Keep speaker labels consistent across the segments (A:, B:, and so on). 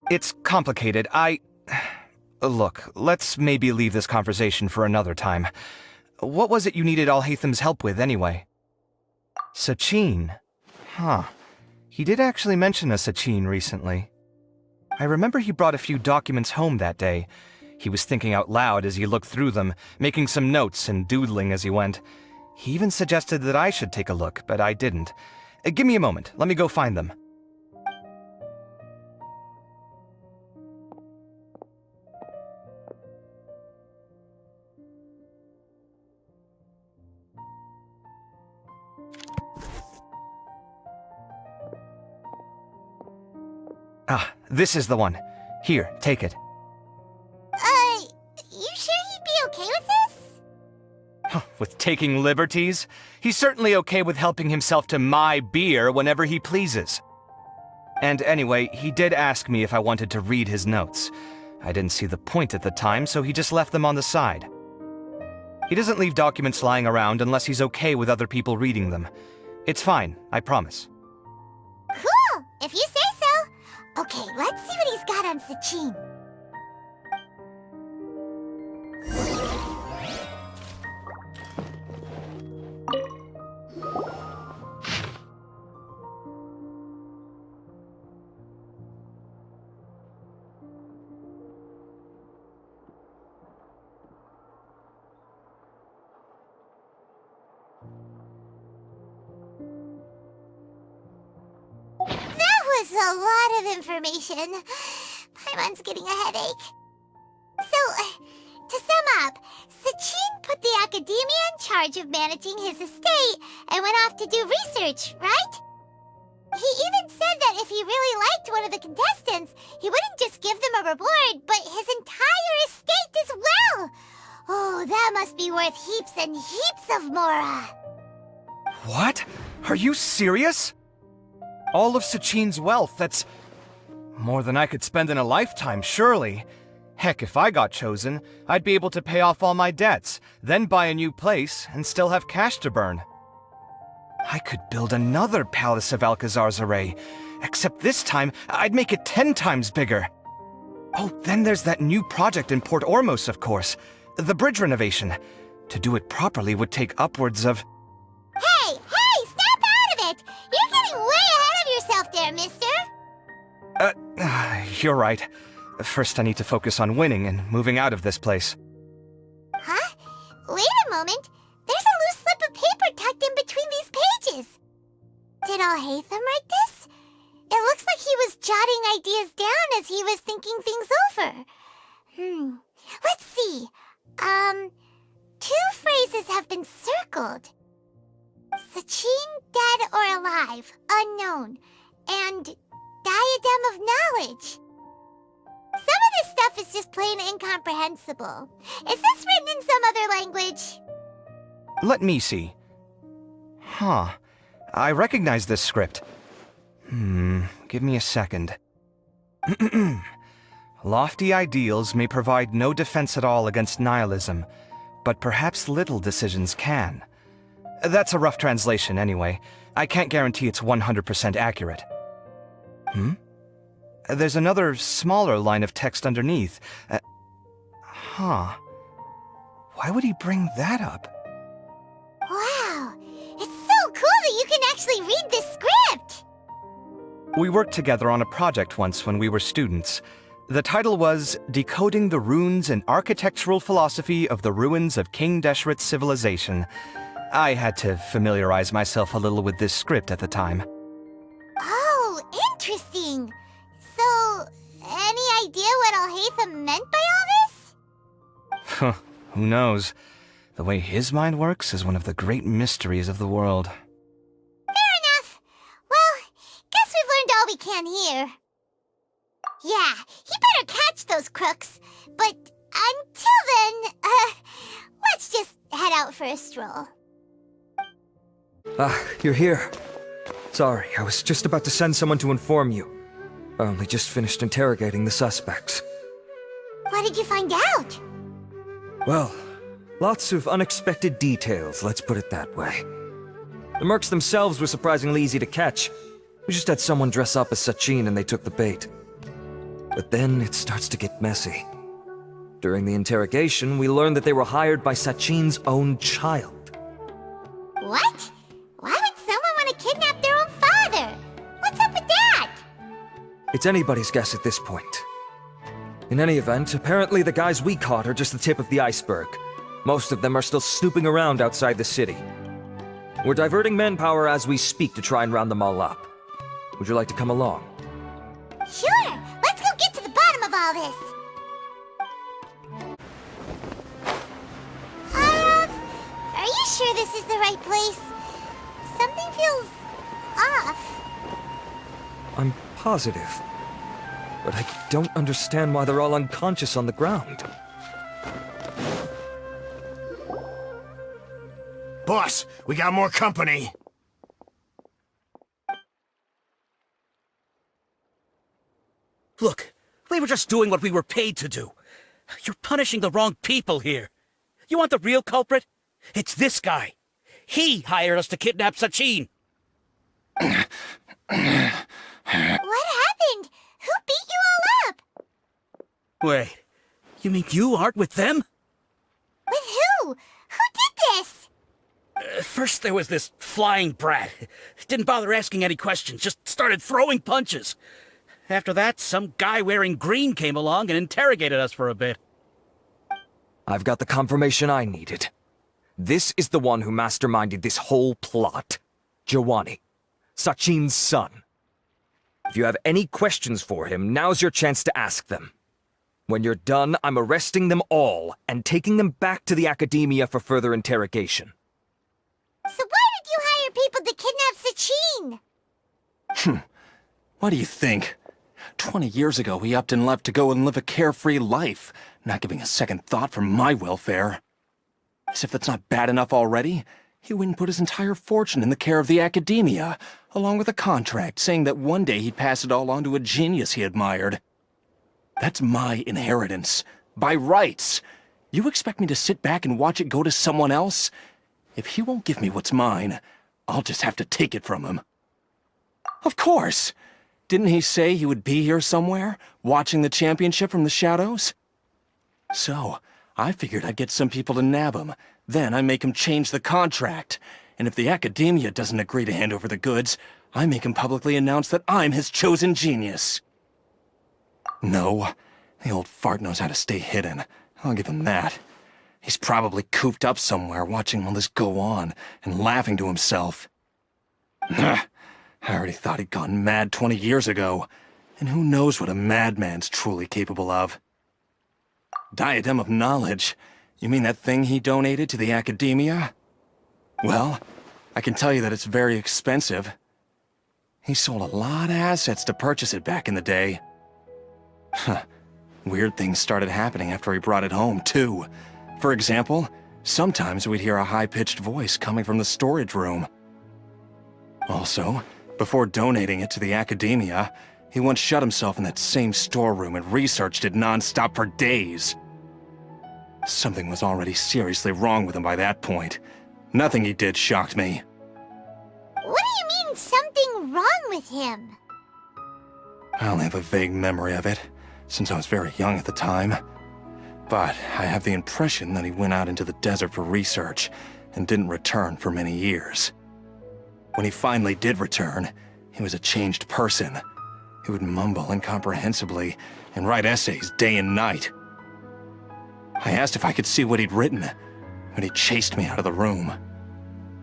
A: It's complicated. Look, let's maybe leave this conversation for another time. What was it you needed Alhatham's help with, anyway? Sachin? Huh. He did actually mention a Sachin recently. I remember he brought a few documents home that day. He was thinking out loud as he looked through them, making some notes and doodling as he went. He even suggested that I should take a look, but I didn't. Give me a moment. Let me go find them. Ah, this is the one. Here, take it.
B: You sure he'd be okay with this?
A: With taking liberties? He's certainly okay with helping himself to my beer whenever he pleases. And anyway, he did ask me if I wanted to read his notes. I didn't see the point at the time, so he just left them on the side. He doesn't leave documents lying around unless he's okay with other people reading them. It's fine, I promise.
B: Cool, if you say so. Okay, let's see what he's got on Sachin. That was a lot of information. Paimon's getting a headache. So, to sum up, Sachin put the academia in charge of managing his estate and went off to do research, right? He even said that if he really liked one of the contestants, he wouldn't just give them a reward, but his entire estate as well. Oh, that must be worth heaps and heaps of mora.
A: What? Are you serious? All of Sachin's wealth, that's more than I could spend in a lifetime, surely. Heck, if I got chosen, I'd be able to pay off all my debts, then buy a new place, and still have cash to burn. I could build another Palace of Alcazar's array, except this time, I'd make it 10 times bigger. Oh, then there's that new project in Port Ormos, of course. The bridge renovation. To do it properly would take upwards of...
B: Hey, snap out of it! You're getting way ahead of yourself there, mister.
A: You're right. First I need to focus on winning and moving out of this place.
B: Huh? Wait a moment. There's a loose slip of paper tucked in between these pages. Did Alhatham write this? It looks like he was jotting ideas down as he was thinking things over. Let's see. 2 phrases have been circled. Sachin, dead or alive, unknown, and diadem of knowledge. Some of this stuff is just plain incomprehensible. Is this written in some other language?
A: Let me see. Huh. I recognize this script. Give me a second. Lofty ideals may provide no defense at all against nihilism, but perhaps little decisions can. That's a rough translation anyway. I can't guarantee it's 100% accurate. There's another smaller line of text underneath. Why would he bring that up?
B: Wow, it's so cool that you can actually read this script!
A: We worked together on a project once when we were students. The title was Decoding the Runes and Architectural Philosophy of the Ruins of King Deshret's Civilization. I had to familiarize myself a little with this script at the time.
B: Oh, interesting. So, any idea what Alhatham meant by all this?
A: Who knows? The way his mind works is one of the great mysteries of the world.
B: Fair enough. Well, guess we've learned all we can here. Yeah, he better catch those crooks. But until then, let's just head out for a stroll.
C: You're here. Sorry, I was just about to send someone to inform you. I only just finished interrogating the suspects.
B: What did you find out?
C: Well, lots of unexpected details, let's put it that way. The mercs themselves were surprisingly easy to catch. We just had someone dress up as Sachin and they took the bait. But then it starts to get messy. During the interrogation, we learn that they were hired by Sachin's own child.
B: What? Why would someone want to kidnap their own father? What's up with that?
C: It's anybody's guess at this point. In any event, apparently the guys we caught are just the tip of the iceberg. Most of them are still snooping around outside the city. We're diverting manpower as we speak to try and round them all up. Would you like to come along?
B: Sure! Let's go get to the bottom of all this! Are you sure this is the right place? Something feels off.
C: I'm positive. But I don't understand why they're all unconscious on the ground.
D: Boss, we got more company.
E: Look, we were just doing what we were paid to do. You're punishing the wrong people here. You want the real culprit? It's this guy. He hired us to kidnap Sachin.
B: What happened? Who beat you all up?
E: Wait, you mean you aren't with them?
B: With who? Who did this?
E: First there was this flying brat. Didn't bother asking any questions, just started throwing punches. After that, some guy wearing green came along and interrogated us for a bit.
C: I've got the confirmation I needed. This is the one who masterminded this whole plot. Jawani, Sachin's son. If you have any questions for him, now's your chance to ask them. When you're done, I'm arresting them all and taking them back to the academia for further interrogation.
B: So why did you hire people to kidnap Sachin?
D: What do you think? 20 years ago, he upped and left to go and live a carefree life, not giving a second thought for my welfare. As if that's not bad enough already, he went and put his entire fortune in the care of the academia, along with a contract saying that one day he'd pass it all on to a genius he admired. That's my inheritance, by rights. You expect me to sit back and watch it go to someone else? If he won't give me what's mine, I'll just have to take it from him. Of course! Didn't he say he would be here somewhere, watching the championship from the shadows? So, I figured I'd get some people to nab him. Then I make him change the contract. And if the academia doesn't agree to hand over the goods, I make him publicly announce that I'm his chosen genius. No, the old fart knows how to stay hidden. I'll give him that. He's probably cooped up somewhere watching all this go on and laughing to himself. I already thought he'd gone mad 20 years ago. And who knows what a madman's truly capable of. Diadem of knowledge? You mean that thing he donated to the academia? Well, I can tell you that it's very expensive. He sold a lot of assets to purchase it back in the day. Weird things started happening after he brought it home, too. For example, sometimes we'd hear a high-pitched voice coming from the storage room. Also, before donating it to the academia, he once shut himself in that same storeroom and researched it non-stop for days. Something was already seriously wrong with him by that point. Nothing he did shocked me.
B: What do you mean, something wrong with him?
D: I only have a vague memory of it, since I was very young at the time. But I have the impression that he went out into the desert for research and didn't return for many years. When he finally did return, he was a changed person. He would mumble incomprehensibly and write essays day and night. I asked if I could see what he'd written, but he chased me out of the room.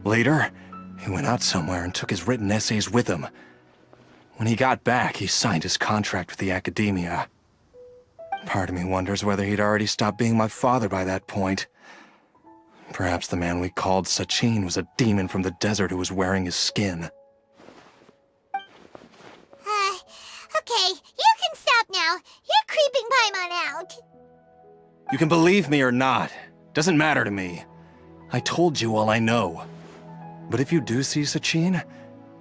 D: Later, he went out somewhere and took his written essays with him. When he got back, he signed his contract with the academia. Part of me wonders whether he'd already stopped being my father by that point. Perhaps the man we called Sachin was a demon from the desert who was wearing his skin.
B: Okay, you can stop now. You're creeping Paimon out.
D: You can believe me or not. Doesn't matter to me. I told you all I know. But if you do see Sachin,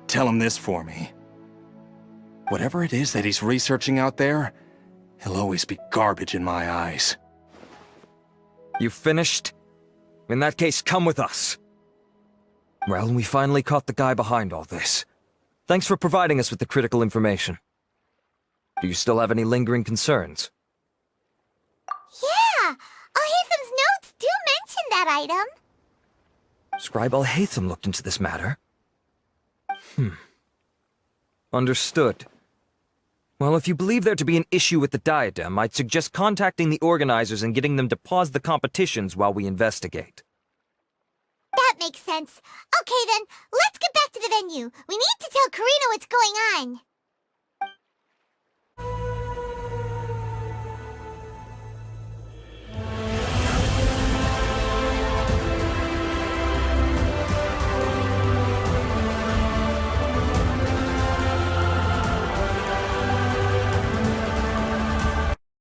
D: tell him this for me. Whatever it is that he's researching out there, he'll always be garbage in my eyes.
C: You finished? In that case, come with us. Well, we finally caught the guy behind all this. Thanks for providing us with the critical information. Do you still have any lingering concerns?
B: Yeah! Al-Haytham's notes do mention that item.
C: Scribe Al-Haytham looked into this matter. Understood. Well, if you believe there to be an issue with the diadem, I'd suggest contacting the organizers and getting them to pause the competitions while we investigate.
B: That makes sense. Okay then, let's get back to the venue. We need to tell Karina what's going on.